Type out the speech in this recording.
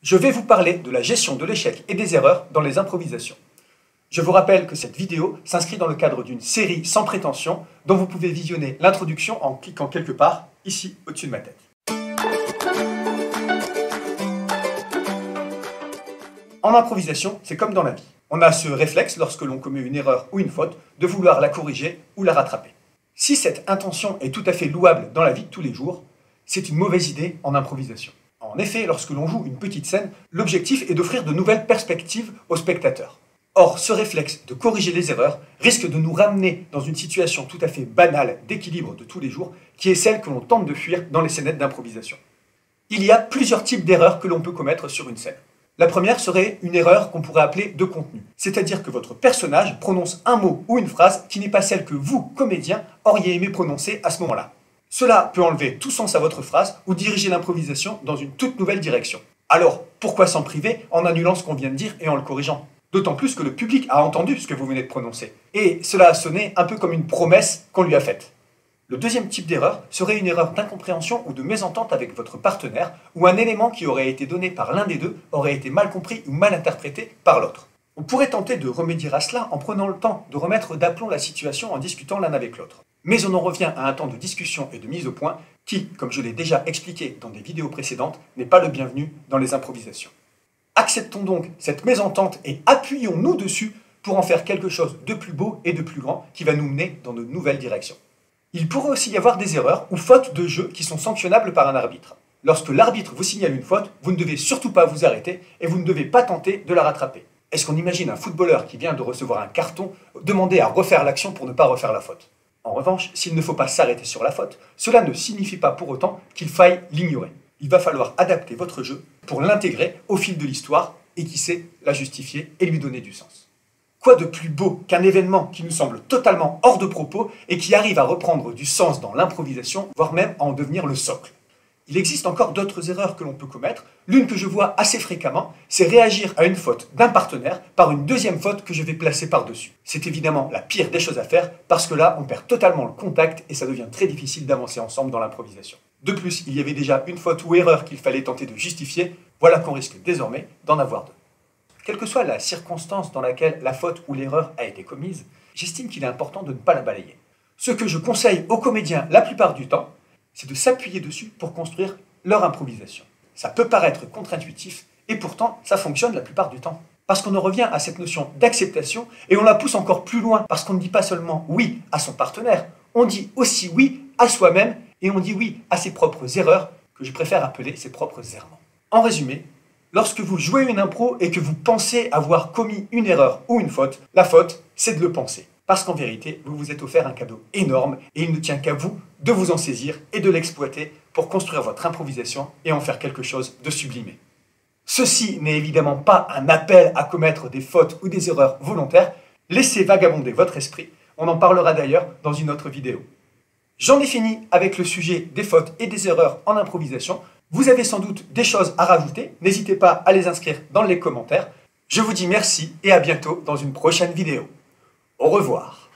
Je vais vous parler de la gestion de l'échec et des erreurs dans les improvisations. Je vous rappelle que cette vidéo s'inscrit dans le cadre d'une série sans prétention dont vous pouvez visionner l'introduction en cliquant quelque part ici au-dessus de ma tête. En improvisation, c'est comme dans la vie. On a ce réflexe lorsque l'on commet une erreur ou une faute de vouloir la corriger ou la rattraper. Si cette intention est tout à fait louable dans la vie de tous les jours, c'est une mauvaise idée en improvisation. En effet, lorsque l'on joue une petite scène, l'objectif est d'offrir de nouvelles perspectives aux spectateurs. Or, ce réflexe de corriger les erreurs risque de nous ramener dans une situation tout à fait banale d'équilibre de tous les jours, qui est celle que l'on tente de fuir dans les scénettes d'improvisation. Il y a plusieurs types d'erreurs que l'on peut commettre sur une scène. La première serait une erreur qu'on pourrait appeler de contenu, c'est-à-dire que votre personnage prononce un mot ou une phrase qui n'est pas celle que vous, comédien, auriez aimé prononcer à ce moment-là. Cela peut enlever tout sens à votre phrase ou diriger l'improvisation dans une toute nouvelle direction. Alors, pourquoi s'en priver en annulant ce qu'on vient de dire et en le corrigeant ? D'autant plus que le public a entendu ce que vous venez de prononcer. Et cela a sonné un peu comme une promesse qu'on lui a faite. Le deuxième type d'erreur serait une erreur d'incompréhension ou de mésentente avec votre partenaire, où un élément qui aurait été donné par l'un des deux aurait été mal compris ou mal interprété par l'autre. On pourrait tenter de remédier à cela en prenant le temps de remettre d'aplomb la situation en discutant l'un avec l'autre. Mais on en revient à un temps de discussion et de mise au point qui, comme je l'ai déjà expliqué dans des vidéos précédentes, n'est pas le bienvenu dans les improvisations. Acceptons donc cette mésentente et appuyons-nous dessus pour en faire quelque chose de plus beau et de plus grand qui va nous mener dans de nouvelles directions. Il pourrait aussi y avoir des erreurs ou fautes de jeu qui sont sanctionnables par un arbitre. Lorsque l'arbitre vous signale une faute, vous ne devez surtout pas vous arrêter et vous ne devez pas tenter de la rattraper. Est-ce qu'on imagine un footballeur qui vient de recevoir un carton demander à refaire l'action pour ne pas refaire la faute? En revanche, s'il ne faut pas s'arrêter sur la faute, cela ne signifie pas pour autant qu'il faille l'ignorer. Il va falloir adapter votre jeu pour l'intégrer au fil de l'histoire et qui sait la justifier et lui donner du sens. Quoi de plus beau qu'un événement qui nous semble totalement hors de propos et qui arrive à reprendre du sens dans l'improvisation, voire même à en devenir le socle. Il existe encore d'autres erreurs que l'on peut commettre. L'une que je vois assez fréquemment, c'est réagir à une faute d'un partenaire par une deuxième faute que je vais placer par-dessus. C'est évidemment la pire des choses à faire parce que là, on perd totalement le contact et ça devient très difficile d'avancer ensemble dans l'improvisation. De plus, il y avait déjà une faute ou erreur qu'il fallait tenter de justifier, voilà qu'on risque désormais d'en avoir deux. Quelle que soit la circonstance dans laquelle la faute ou l'erreur a été commise, j'estime qu'il est important de ne pas la balayer. Ce que je conseille aux comédiens la plupart du temps, c'est de s'appuyer dessus pour construire leur improvisation. Ça peut paraître contre-intuitif, et pourtant, ça fonctionne la plupart du temps. Parce qu'on en revient à cette notion d'acceptation, et on la pousse encore plus loin, parce qu'on ne dit pas seulement oui à son partenaire, on dit aussi oui à soi-même, et on dit oui à ses propres erreurs, que je préfère appeler ses propres errements. En résumé, lorsque vous jouez une impro et que vous pensez avoir commis une erreur ou une faute, la faute, c'est de le penser. Parce qu'en vérité, vous vous êtes offert un cadeau énorme et il ne tient qu'à vous de vous en saisir et de l'exploiter pour construire votre improvisation et en faire quelque chose de sublimé. Ceci n'est évidemment pas un appel à commettre des fautes ou des erreurs volontaires. Laissez vagabonder votre esprit. On en parlera d'ailleurs dans une autre vidéo. J'en ai fini avec le sujet des fautes et des erreurs en improvisation. Vous avez sans doute des choses à rajouter. N'hésitez pas à les inscrire dans les commentaires. Je vous dis merci et à bientôt dans une prochaine vidéo. Au revoir.